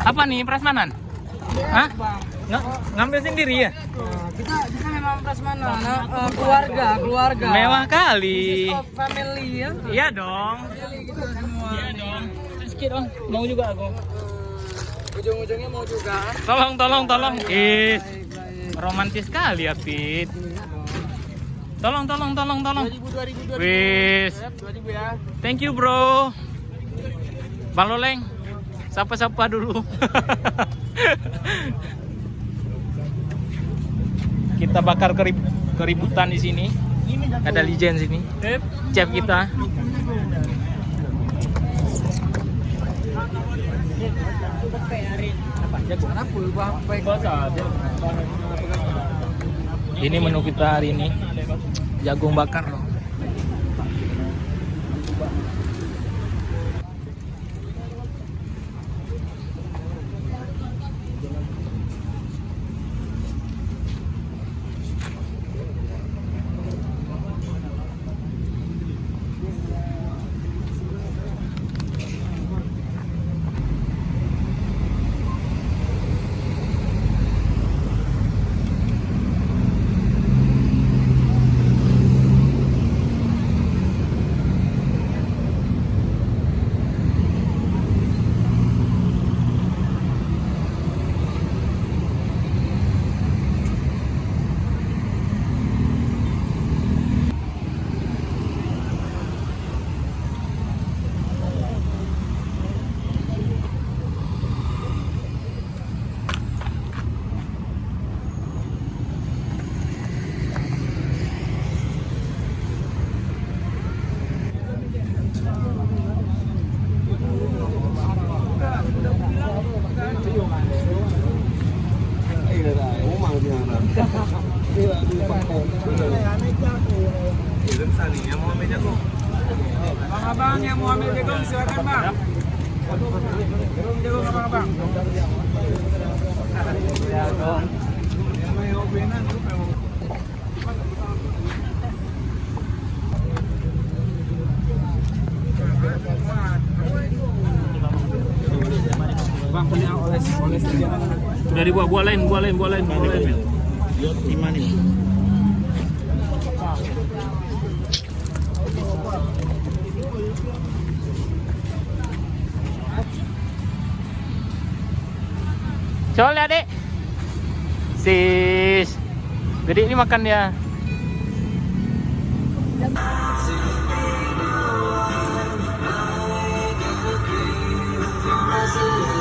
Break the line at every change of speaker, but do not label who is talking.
Apa nih prasmanan? Hah? Ngambil sendiri ya?
Kita memang prasmanan, keluarga.
Mewah kali.
Of family ya.
Iya dong.
Family kita semua.
Iya dong. Sedikit dong. Mau juga aku.
Ujung-ujungnya mau juga.
Tolong. Is.
Baik.
Romantis sekali ya, Pit. Tolong.
2000.
Wis.
2000 ya.
Thank you, bro. Bang Loleng. Sapa-sapa dulu. Kita bakar keributan di sini. Ada Lijen sini. Chef kita. Ini menu kita hari ini. Jagung bakar loh.
Abang yang mau ambil jagung silakan bang. Jagung abang. Bang punya oles
Udah dibuat buah lain. Gimana nih? Coba lihat dek. Sis. Gede ini makan dia.
Terima kasih.